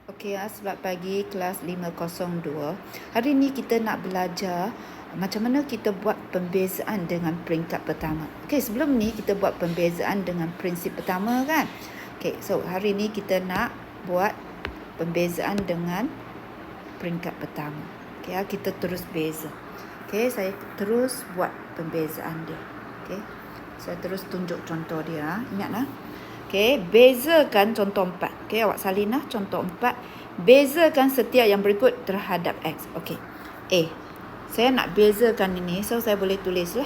Okey, selamat pagi kelas 502. Hari ini kita nak belajar macam mana kita buat pembezaan dengan peringkat pertama. Okey, sebelum ni kita buat pembezaan dengan prinsip pertama kan. Okey, so hari ini kita nak buat pembezaan dengan peringkat pertama. Okey, kita terus beza. Okey, saya terus buat pembezaan dia. Okey. Saya terus tunjuk contoh dia. Ingatlah. Okey, bezakan contoh 4. Okey, awak salin contoh 4. Bezakan setiap yang berikut terhadap X. Okey. A. Saya nak bezakan ini, so saya boleh tulis lah.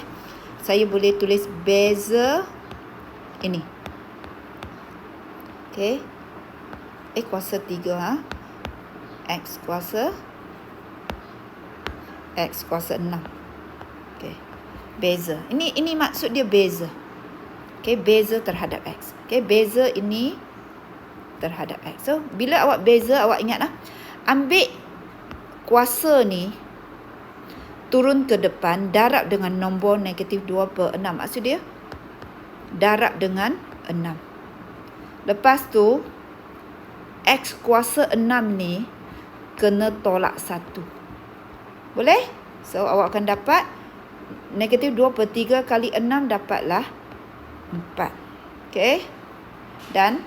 Saya boleh tulis beza ini. Okey. A kuasa 3 X kuasa 6. Okey. Beza. Ini maksud dia beza. Okey, beza terhadap X. Okey, beza ini terhadap X. So, bila awak beza, awak ingatlah. Ambil kuasa ni, turun ke depan, darab dengan nombor negatif 2/6. Maksud dia, darab dengan 6. Lepas tu, X kuasa 6 ni, kena tolak 1. Boleh? So, awak akan dapat negatif 2/3 kali 6 dapatlah 4. Okey. Dan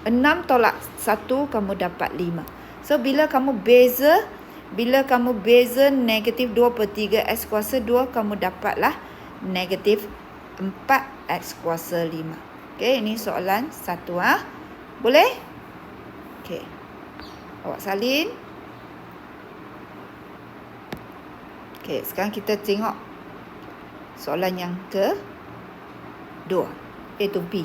6 tolak 1 kamu dapat 5. So bila kamu beza negatif 2/3 X kuasa 2, kamu dapatlah negatif 4 X kuasa 5. Okey, ini soalan 1 Boleh? Okey. Awak salin. Okey, sekarang kita tengok soalan yang kedua, iaitu B.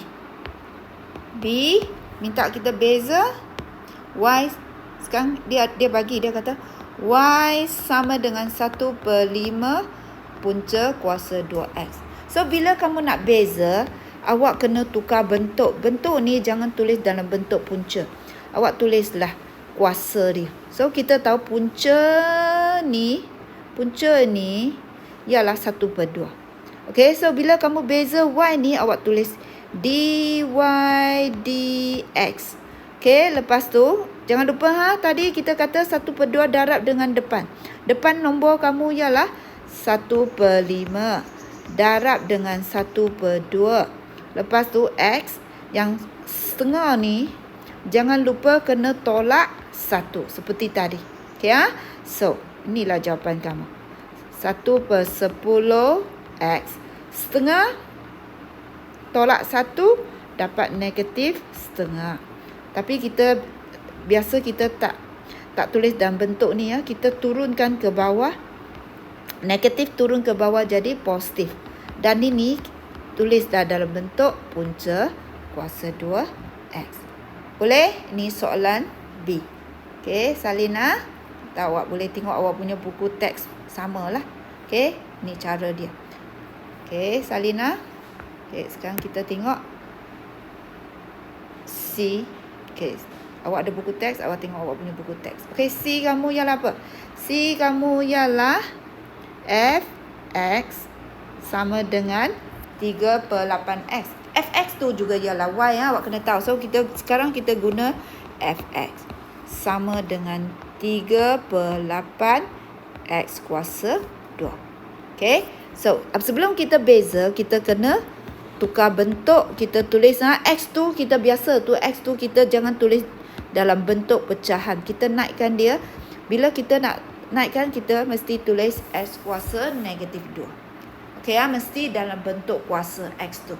B minta kita beza Y. Sekarang dia kata Y sama dengan 1/5 punca kuasa 2X. So bila kamu nak beza, awak kena tukar bentuk. Bentuk ni jangan tulis dalam bentuk punca. Awak tulislah kuasa dia. So kita tahu punca ni ialah 1/2. Okey, so bila kamu beza Y ni, awak tulis dy dx. Okey, lepas tu jangan lupa tadi kita kata 1/2 darab dengan depan. Depan nombor kamu ialah 1/5 darab dengan 1/2. Lepas tu X yang setengah ni jangan lupa kena tolak 1 seperti tadi. Okey So, inilah jawapan kamu. 1/10 X setengah tolak 1 dapat negatif setengah. Tapi biasa kita tak tulis dalam bentuk ni kita turunkan ke bawah. Negatif turun ke bawah jadi positif. Dan ini tulis dalam bentuk punca kuasa 2X. Boleh? Ini soalan B. Okey, salin awak boleh tengok awak punya buku teks samalah. Okey, ni cara dia. Okey, salin Okey, sekarang kita tengok C. Okey, awak ada buku teks, awak tengok awak punya buku teks. Okey, C kamu ialah apa? C kamu ialah Fx sama dengan 3/8x. Fx tu juga ialah Y awak kena tahu. So sekarang kita guna Fx sama dengan 3/8x kuasa 2. Okey. So, sebelum kita beza, kita kena tukar bentuk. Kita tulis X tu kita biasa tu. X tu kita jangan tulis dalam bentuk pecahan. Kita naikkan dia. Bila kita nak naikkan, kita mesti tulis X kuasa negatif 2. Okey mesti dalam bentuk kuasa X tu.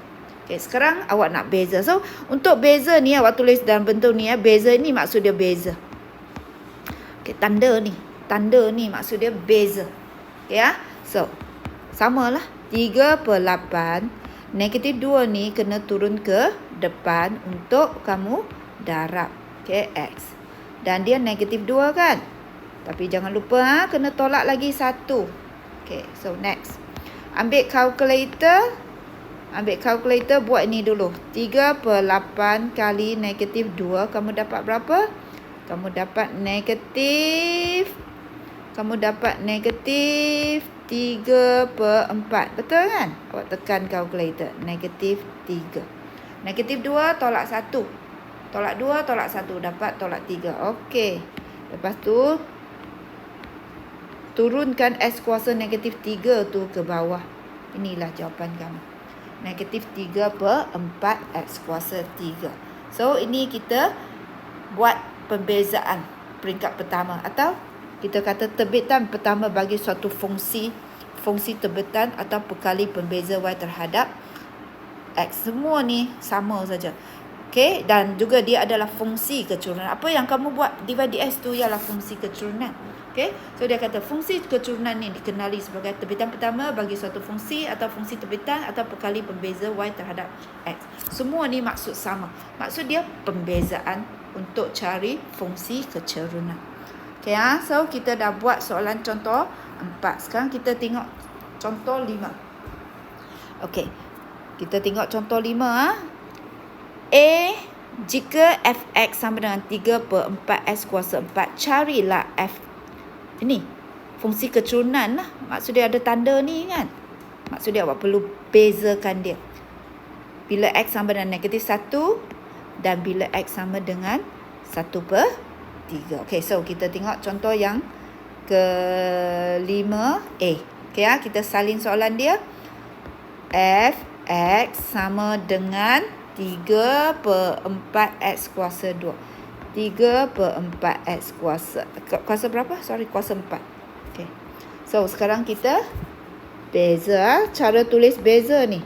Okey, sekarang awak nak beza. So, untuk beza ni awak tulis dalam bentuk ni Beza ni maksud dia beza. Okey, tanda ni maksud dia beza. Okey So, samalah 3/8 negatif 2 ni kena turun ke depan untuk kamu darab. Okey, X. Dan dia negatif 2 kan? Tapi jangan lupa kena tolak lagi 1. Okey, so next. Ambil calculator buat ini dulu. 3/8 kali negatif 2, kamu dapat berapa? Kamu dapat negatif 3/4. Betul kan? Awak tekan calculator. Negatif 3. Negatif 2 tolak 1. Tolak 2, tolak 1. Dapat tolak 3. Okey. Lepas tu, turunkan X kuasa negatif 3 tu ke bawah. Inilah jawapan kamu. Negatif 3/4 X kuasa 3. So, ini kita buat pembezaan peringkat pertama. Atau kita kata terbitan pertama bagi suatu fungsi terbitan atau perkali pembeza Y terhadap X. Semua ni sama saja. Okey, dan juga dia adalah fungsi keturunan. Apa yang kamu buat divide dx tu ialah fungsi keturunan. Okey, so dia kata fungsi keturunan ni dikenali sebagai terbitan pertama bagi suatu fungsi atau fungsi terbitan atau perkali pembeza Y terhadap X. Semua ni maksud sama. Maksud dia pembezaan untuk cari fungsi keturunan. Okey, so kita dah buat soalan contoh 4. Sekarang kita tengok contoh 5. Okey, kita tengok contoh 5. A, jika fx sama dengan 3/4x kuasa 4, carilah f. Ini fungsi keturunan lah. Maksud dia ada tanda ni kan. Maksud dia awak perlu bezakan dia. Bila x sama dengan negatif 1 dan bila x sama dengan 1/3. Okey, so kita tengok contoh yang ke-5A. Okey, kita salin soalan dia. Fx sama dengan 3/4x kuasa 2. 3/4x kuasa berapa? Kuasa 4. Okey. So, sekarang kita beza. Cara tulis beza ni.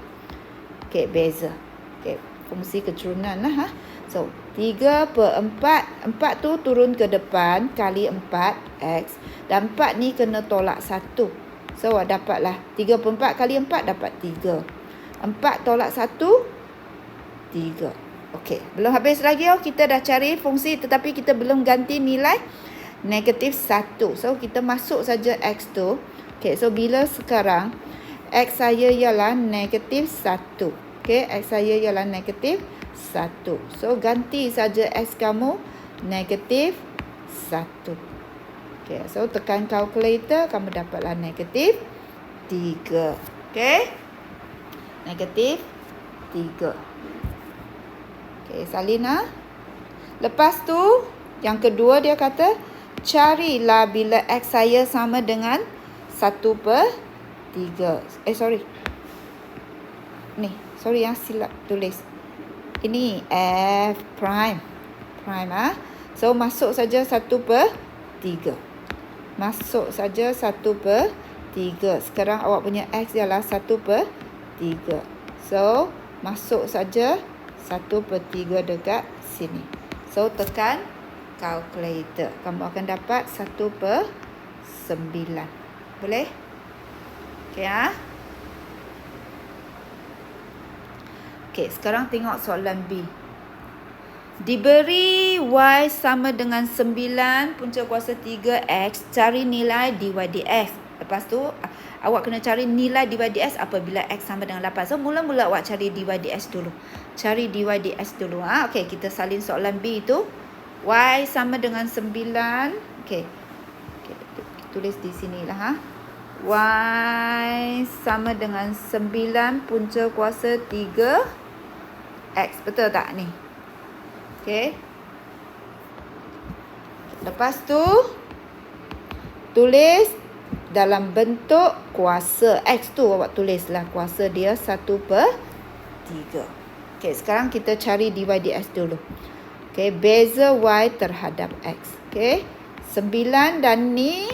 Okey, beza. Okey, fungsi keturunan lah. So, 3/4. 4 tu turun ke depan kali 4x. Dan 4 ni kena tolak 1. So, dapatlah 3/4 kali 4 dapat 3. 4 tolak 1, 3. Okey, belum habis lagi. Kita dah cari fungsi tetapi kita belum ganti nilai negatif 1. So, kita masuk saja X tu. Okey, so bila sekarang X saya ialah negatif 1. Okey, X saya ialah negatif 1. So, ganti saja X kamu negatif 1. Okey, so tekan kalkulator, kamu dapatlah negatif 3. Okey, negatif 3. Okey, salin Lepas tu, yang kedua dia kata, carilah bila X saya sama dengan 1/3. Ni, silap tulis. Ini F prime. So, masuk saja 1/3. Masuk saja 1/3. Sekarang awak punya X ialah 1/3. So, masuk saja 1/3 dekat sini. So, tekan calculator. Kamu akan dapat 1/9. Boleh? Okey, Okey, sekarang tengok soalan B. Diberi Y sama dengan 9 punca kuasa 3X, cari nilai dy dx. Lepas tu, awak kena cari nilai dy dx apabila X sama dengan 8. So, mula-mula awak cari dy dx dulu. Cari dy dx dulu. Okey, kita salin soalan B tu. Y sama dengan 9. Okey. Tulis di sinilah. Y sama dengan 9 punca kuasa 3 X. Betul tak ni? Okey. Lepas tu, tulis dalam bentuk kuasa X tu. Awak tulislah kuasa dia 1/3. Okey, sekarang kita cari dy dx dulu. Okey, beza Y terhadap X. Okey, 9 dan ni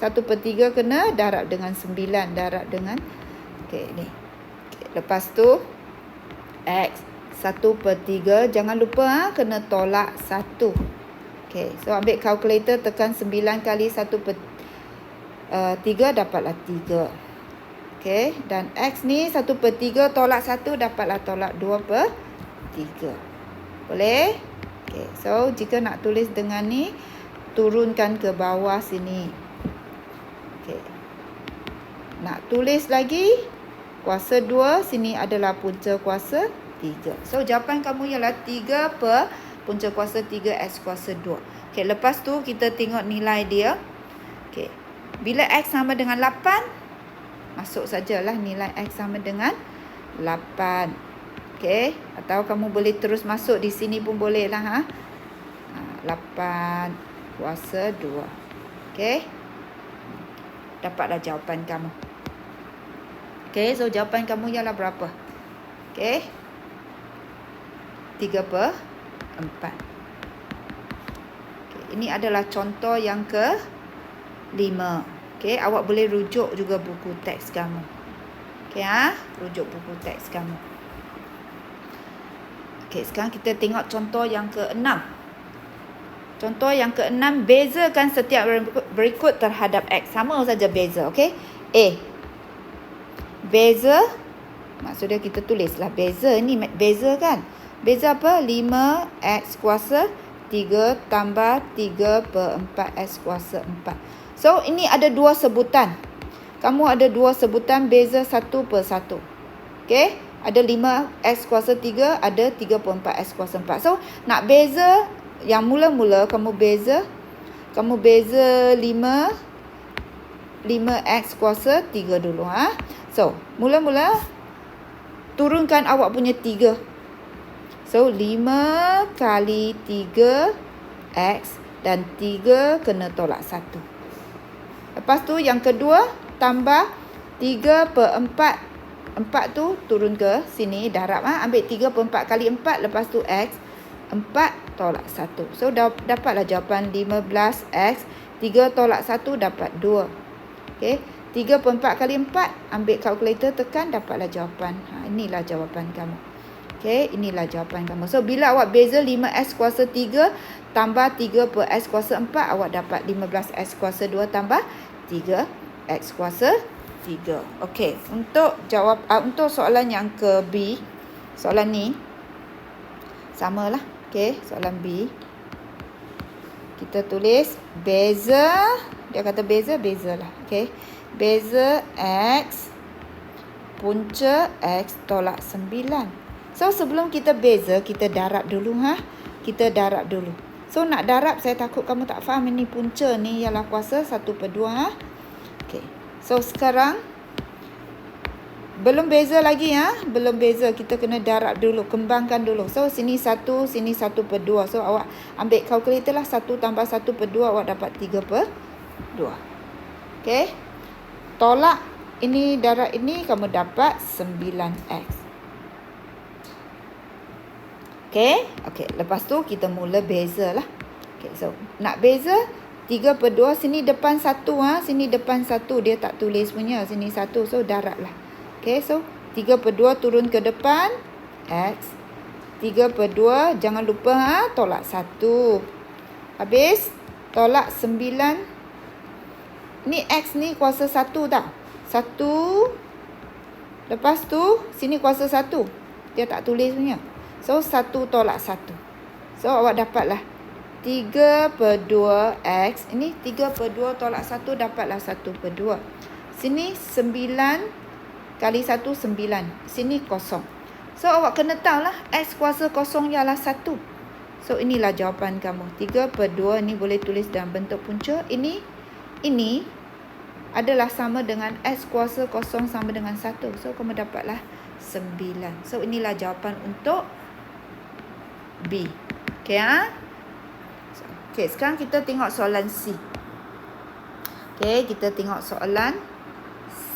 1/3 kena darab dengan 9. Darab dengan, okey, ni. Okay, lepas tu, X 1/3. Jangan lupa kena tolak 1. Okey, so ambil kalkulator, tekan 9 kali 1/3 dapatlah 3. Okey, dan X ni 1/3 tolak 1 dapatlah tolak 2/3. Boleh? Okey, so jika nak tulis dengan ni, turunkan ke bawah sini. Okey. Nak tulis lagi, kuasa 2, sini adalah punca kuasa 3. So, jawapan kamu ialah 3 per punca kuasa 3 X kuasa 2. Okey, lepas tu kita tengok nilai dia. Okey. Bila X sama dengan 8, masuk sajalah nilai X sama dengan 8. Okey, atau kamu boleh terus masuk di sini pun boleh lah. 8 kuasa 2. Okey. Dapatlah jawapan kamu. Okey, so jawapan kamu ialah berapa? Okey. 3/4. Okay, ini adalah contoh yang ke-5. Okey, awak boleh rujuk juga buku teks kamu. Okey, rujuk buku teks kamu. Okey, sekarang kita tengok contoh yang ke-6. Contoh yang ke-6, bezakan setiap berikut terhadap X. Sama saja beza, okey? A. Beza, maksudnya kita tulislah beza ni, beza kan? Beza apa? 5X kuasa 3 tambah 3/4X kuasa 4. So, ini ada dua sebutan. Kamu ada dua sebutan beza 1/1. Okey? Ada 5X kuasa 3, ada 3/4X kuasa 4. So, nak beza, yang mula-mula kamu beza 5X kuasa 3 dulu. So, mula-mula turunkan awak punya 3. So, 5 kali 3X dan 3 kena tolak 1. Lepas tu yang kedua, tambah 3/4. 4 tu turun ke sini, darab. Ambil 3/4 kali 4, lepas tu X. 4 tolak 1. So, dapatlah jawapan 15X. 3 tolak 1 dapat 2. Okey. 3/4 kali 4, ambil kalkulator, tekan, dapatlah jawapan. Inilah jawapan kamu. Okey, inilah jawapan kamu. So, bila awak beza 5X kuasa 3 tambah 3/X kuasa 4, awak dapat 15X kuasa 2 tambah 3X kuasa 3. Okey, untuk untuk soalan yang ke B, soalan ni samalah. Okey, soalan B. Kita tulis beza, dia kata beza, bezalah. Okey. Beza X punca X tolak 9. So, sebelum kita beza, kita darab dulu. Kita darab dulu. So, nak darab, saya takut kamu tak faham. Ini punca ni ialah kuasa 1/2. Okey. So, sekarang belum beza lagi. Belum beza. Kita kena darab dulu. Kembangkan dulu. So, sini 1, sini 1/2. So, awak ambil kalkulator lah. 1 tambah 1/2, awak dapat 3/2. Okey. Tolak ini, darab ini, kamu dapat 9X. Okey. Okey. Lepas tu, kita mula beza lah. Okey. So, nak beza 3/2. Sini depan 1. Sini depan 1. Dia tak tulis punya. Sini 1. So, darab lah. Okey. So, 3/2 turun ke depan. X. 3/2. Jangan lupa tolak 1. Habis. Tolak 9. Ni X ni kuasa 1 tak? 1. Lepas tu, sini kuasa 1. Dia tak tulis punya. So, 1 tolak 1. So, awak dapatlah 3/2X. Ini 3/2 tolak 1, dapatlah 1/2. Sini 9 kali 1, 9. Sini kosong. So, awak kena tahu lah X kuasa kosong ialah 1. So, inilah jawapan kamu. 3/2 ni boleh tulis dalam bentuk punca. Ini adalah sama dengan X kuasa kosong sama dengan 1. So, kamu dapatlah 9. So, inilah jawapan untuk B. Okey, Okey, sekarang kita tengok soalan C. Okey, kita tengok soalan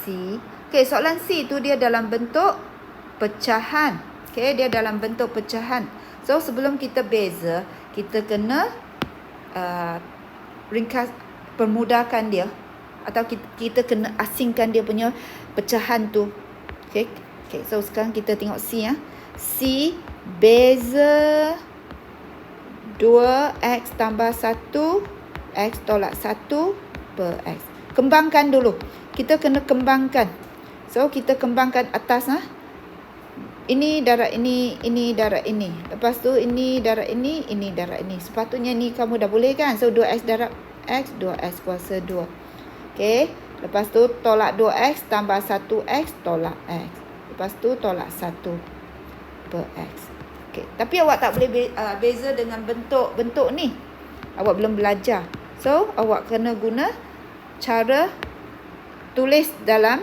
C. Okey, soalan C tu dia dalam bentuk pecahan. Okey, dia dalam bentuk pecahan. So, sebelum kita beza, kita kena ringkas, permudahkan dia. Atau kita kena asingkan dia punya pecahan tu. Okey. Okey, so sekarang kita tengok C. C, beza 2X tambah 1, X tolak 1 per X. Kembangkan dulu. Kita kena kembangkan. So, kita kembangkan atas. Ini darab ini darab ini. Lepas tu, ini darab ini darab ini. Sepatutnya ni kamu dah boleh kan? So, 2X darab X, 2X kuasa 2. Okey. Lepas tu, tolak 2X tambah 1X tolak X. Lepas tu, tolak 1 per X. Okay. Tapi awak tak boleh beza dengan bentuk ni. Awak belum belajar. So, awak kena guna cara tulis dalam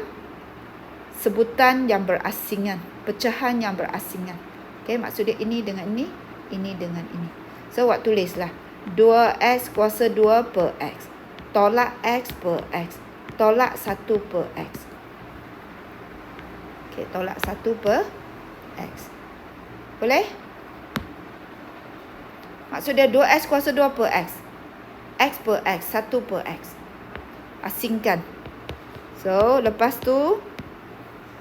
sebutan yang berasingan. Pecahan yang berasingan. Okay, maksud dia ini dengan ini dengan ini. So, awak tulislah 2x kuasa 2 per x. Tolak x per x. Tolak 1 per x. Okay, tolak 1 per x. Boleh? Maksud dia 2x kuasa 2 per x. X per x. 1 per x. Asingkan. So, lepas tu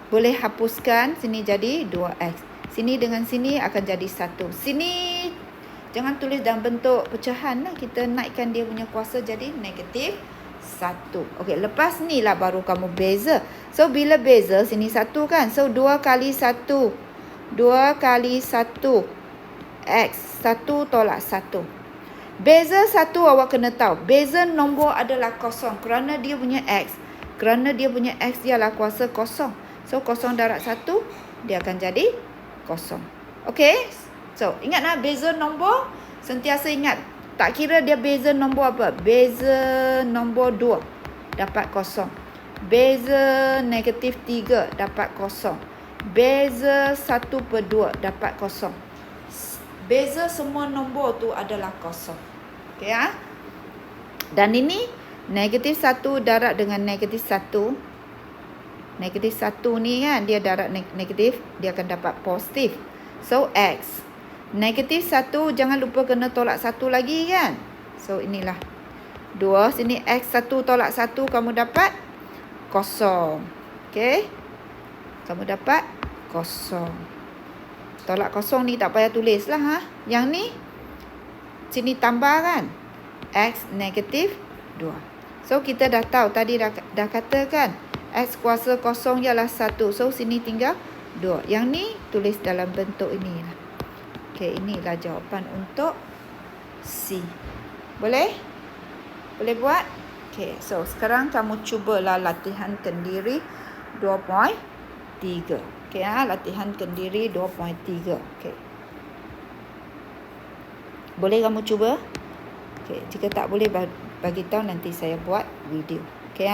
boleh hapuskan. Sini jadi 2x. Sini dengan sini akan jadi 1. Sini jangan tulis dalam bentuk pecahan lah. Kita naikkan dia punya kuasa jadi negatif 1. Okey, lepas ni lah baru kamu beza. So, bila beza, sini 1 kan. So, 2 kali 1. 2 kali 1. X. 1 tolak 1. Beza 1 awak kena tahu. Beza nombor adalah kosong. Kerana dia punya X. Kerana dia punya X ialah kuasa kosong. So, kosong darab 1. Dia akan jadi kosong. Okey. So, ingatlah beza nombor. Sentiasa ingat. Tak kira dia beza nombor apa. Beza nombor 2. Dapat kosong. Beza negatif 3. Dapat kosong. Beza 1 per 2. Dapat kosong. Beza semua nombor tu adalah kosong. Okey ya. Dan ini negatif 1 darab dengan negatif 1. Negatif 1 ni kan, dia darab negatif, dia akan dapat positif. So, X. Negatif 1, jangan lupa kena tolak 1 lagi kan. So, inilah. 2, sini X 1 tolak 1, kamu dapat kosong. Okay. Kamu dapat kosong. Tolak kosong ni tak payah tulis lah. Ha? Yang ni, sini tambah kan. X negatif 2. So, kita dah tahu, tadi dah katakan. X kuasa kosong ialah 1. So, sini tinggal 2. Yang ni, tulis dalam bentuk inilah. Okey, inilah jawapan untuk C. Boleh? Boleh buat? Okey, so sekarang kamu cubalah latihan kendiri 2.3. Okey, latihan kendiri 2.3. Okey. Boleh kamu cuba? Okey, jika tak boleh, bagi tahu nanti saya buat video. Okey,